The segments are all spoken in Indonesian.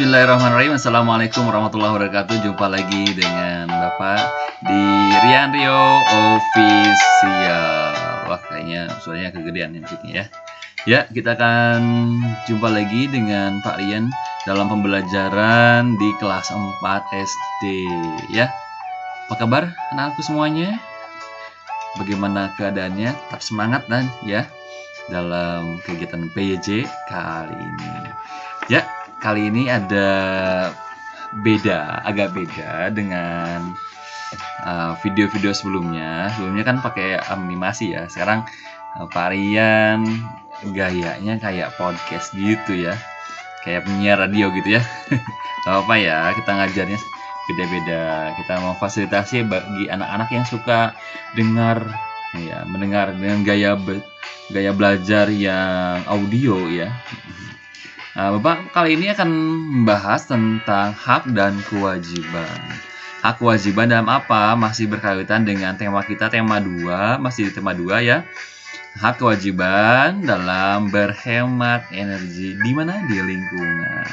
Bismillahirrahmanirrahim. Assalamualaikum warahmatullahi wabarakatuh. Jumpa lagi dengan Bapak di Rian Rio Official. Wah, kayaknya suaranya kegedean ya. Ya, kita akan jumpa lagi dengan Pak Rian dalam pembelajaran di kelas 4 SD ya. Apa kabar anak-anakku semuanya? Bagaimana keadaannya? Tetap semangat dan ya dalam kegiatan PYJ kali ini. Ya, kali ini ada agak beda dengan video-video sebelumnya. Sebelumnya kan pakai animasi ya. Sekarang Pak Rian gayanya kayak podcast gitu ya. Kayak penyiar radio gitu ya. Gak apa-apa ya, kita ngajarnya beda-beda. Kita mau fasilitasi bagi anak-anak yang suka mendengar dengan gaya belajar yang audio ya. Bapak kali ini akan membahas tentang hak dan kewajiban. Hak kewajiban dalam apa? Masih berkaitan dengan tema kita, tema 2, masih di tema 2 ya. Hak kewajiban dalam berhemat energi di mana? Di lingkungan.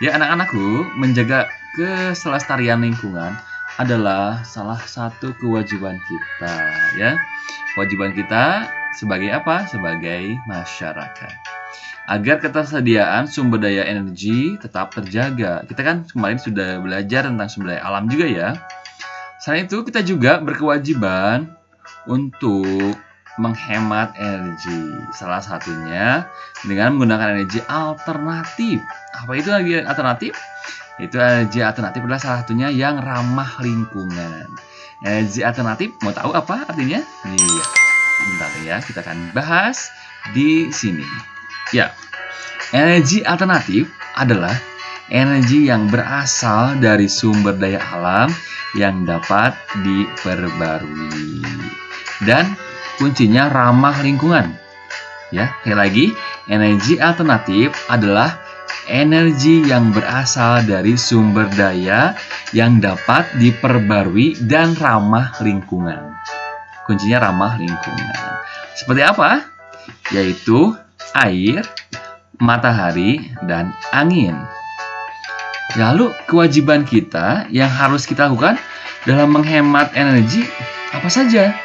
Ya anak-anakku, menjaga kelestarian lingkungan adalah salah satu kewajiban kita ya. Kewajiban kita sebagai apa? Sebagai masyarakat. Agar ketersediaan sumber daya energi tetap terjaga. Kita kan kemarin sudah belajar tentang sumber daya alam juga ya. Selain itu kita juga berkewajiban untuk menghemat energi. Salah satunya dengan menggunakan energi alternatif. Apa itu lagi alternatif? Itu energi alternatif adalah salah satunya yang ramah lingkungan. Energi alternatif, mau tahu apa artinya? Iya. Bentar ya, kita akan bahas di sini. Ya, energi alternatif adalah energi yang berasal dari sumber daya alam yang dapat diperbarui. Dan kuncinya ramah lingkungan. Ya, sekali lagi, energi alternatif adalah energi yang berasal dari sumber daya yang dapat diperbarui dan ramah lingkungan. Kuncinya ramah lingkungan. Seperti apa? Yaitu air, matahari, dan angin. Lalu kewajiban kita yang harus kita lakukan dalam menghemat energi apa saja?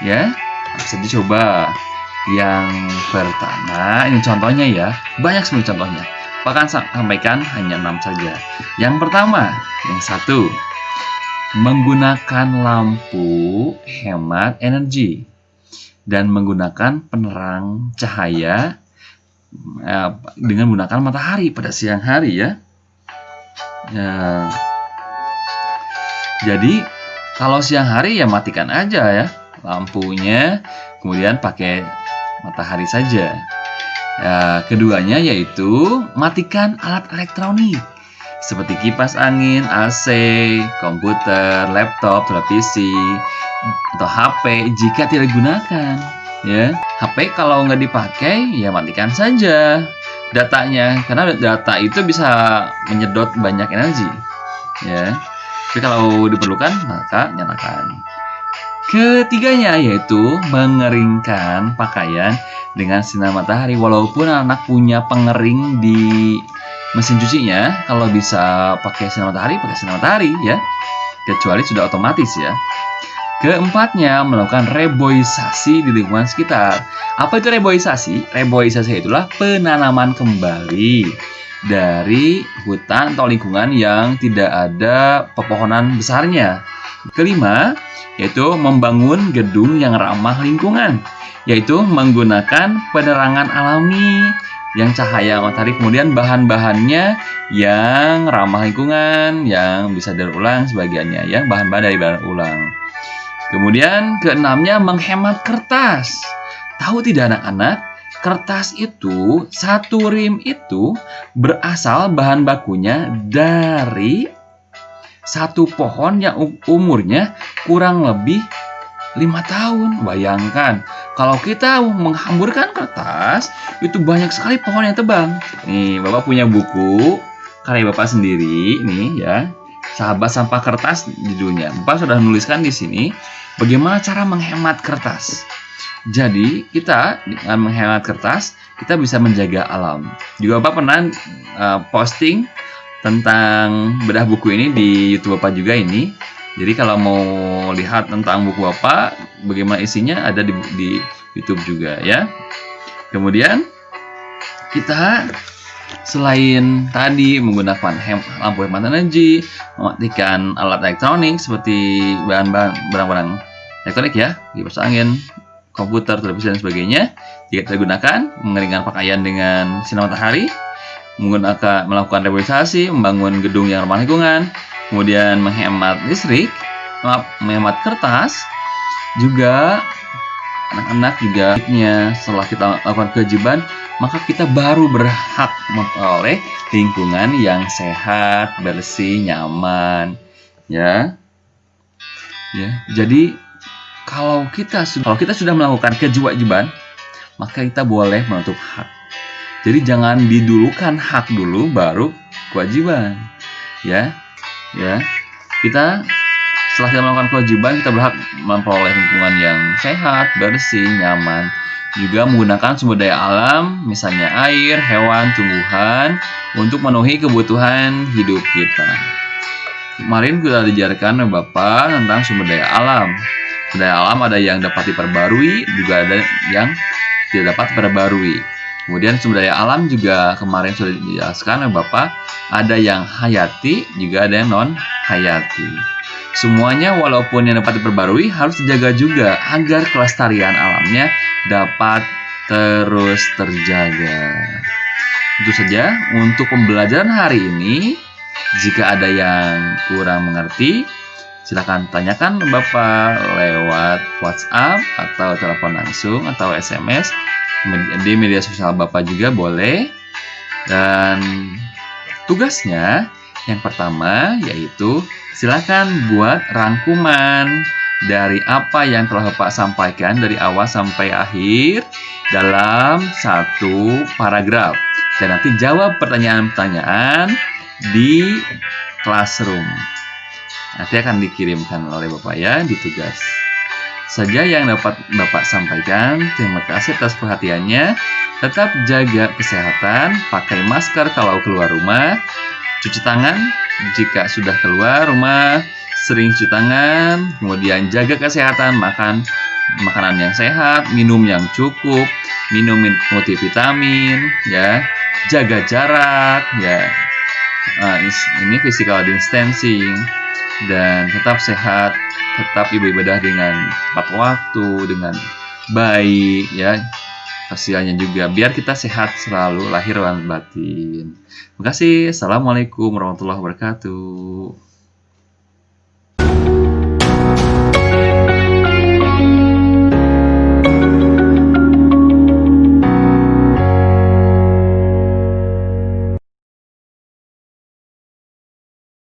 Ya, apa saja coba. Yang pertama, ini contohnya ya, banyak sekali contohnya. Bahkan sampaikan hanya 6 saja. Yang pertama, yang satu, menggunakan lampu hemat energi dan menggunakan penerang cahaya dengan menggunakan matahari pada siang hari ya. Jadi kalau siang hari ya matikan aja ya lampunya, kemudian pakai matahari saja. Keduanya yaitu matikan alat elektronik seperti kipas angin, AC, komputer, laptop, televisi, atau HP jika tidak digunakan. Ya, HP kalau nggak dipakai ya matikan saja datanya, karena data itu bisa menyedot banyak energi. Ya, tapi kalau diperlukan maka nyalakan. Ketiganya yaitu mengeringkan pakaian dengan sinar matahari. Walaupun anak punya pengering di mesin cucinya, kalau bisa pakai sinar matahari ya, kecuali sudah otomatis ya. Keempatnya, melakukan reboisasi di lingkungan sekitar. Apa itu reboisasi? Reboisasi itulah penanaman kembali dari hutan atau lingkungan yang tidak ada pepohonan besarnya. Kelima, yaitu membangun gedung yang ramah lingkungan, yaitu menggunakan penerangan alami yang cahaya matahari, kemudian bahan-bahannya yang ramah lingkungan, yang bisa daur ulang sebagiannya ya, bahan-bahan dari bahan ulang. Kemudian keenamnya menghemat kertas. Tahu tidak anak-anak? Kertas itu, satu rim itu berasal bahan bakunya dari satu pohon yang umurnya kurang lebih 5 tahun. Bayangkan, kalau kita menghamburkan kertas, itu banyak sekali pohon yang tebang. Nih, Bapak punya buku karya Bapak sendiri, nih ya. Sahabat Sampah Kertas judulnya. Bapak sudah menuliskan di sini bagaimana cara menghemat kertas. Jadi kita dengan menghemat kertas kita bisa menjaga alam. Juga Bapak pernah posting tentang bedah buku ini di YouTube Bapak juga ini. Jadi kalau mau lihat tentang buku Bapak, bagaimana isinya ada di YouTube juga ya. Kemudian kita selain tadi menggunakan lampu hemat energi, mematikan alat elektronik seperti barang-barang elektronik ya, kipas angin, komputer, televisi dan sebagainya, jika kita gunakan mengeringkan pakaian dengan sinar matahari, melakukan reboisasi, membangun gedung yang ramah lingkungan, kemudian menghemat listrik, menghemat kertas, juga anak-anak juga setelah kita lakukan kewajiban, maka kita baru berhak memperoleh lingkungan yang sehat, bersih, nyaman, ya. Jadi kalau kita sudah melakukan kewajiban, maka kita boleh menuntut hak. Jadi jangan didulukan hak dulu baru kewajiban, ya. Kita setelah kita melakukan kewajiban, kita berhak memperoleh lingkungan yang sehat, bersih, nyaman. Juga menggunakan sumber daya alam, misalnya air, hewan, tumbuhan, untuk memenuhi kebutuhan hidup kita. Kemarin kita diajarkan oleh Bapak tentang sumber daya alam. Sumber daya alam ada yang dapat diperbarui, juga ada yang tidak dapat diperbarui. Kemudian sumber daya alam juga kemarin sudah dijelaskan oleh Bapak, ada yang hayati, juga ada yang non-hayati. Semuanya walaupun yang dapat diperbarui harus dijaga juga agar kelestarian alamnya dapat terus terjaga. Itu saja untuk pembelajaran hari ini. Jika ada yang kurang mengerti, silakan tanyakan ke Bapak lewat WhatsApp atau telepon langsung atau SMS. Di media sosial Bapak juga boleh. Dan tugasnya yang pertama yaitu silakan buat rangkuman dari apa yang telah Bapak sampaikan dari awal sampai akhir dalam satu paragraf. Dan nanti jawab pertanyaan-pertanyaan di classroom. Nanti akan dikirimkan oleh Bapak ya di tugas. Saja yang dapat Bapak sampaikan. Terima kasih atas perhatiannya. Tetap jaga kesehatan, pakai masker kalau keluar rumah, cuci tangan jika sudah keluar rumah, sering cuci tangan, kemudian jaga kesehatan, makan makanan yang sehat, minum yang cukup, minum multivitamin, ya, jaga jarak, ya. Ini physical distancing, dan tetap sehat, tetap ibadah dengan tepat waktu, dengan baik, ya. Sosialnya juga biar kita sehat selalu lahir dan batin. Terima kasih. Assalamualaikum warahmatullahi wabarakatuh.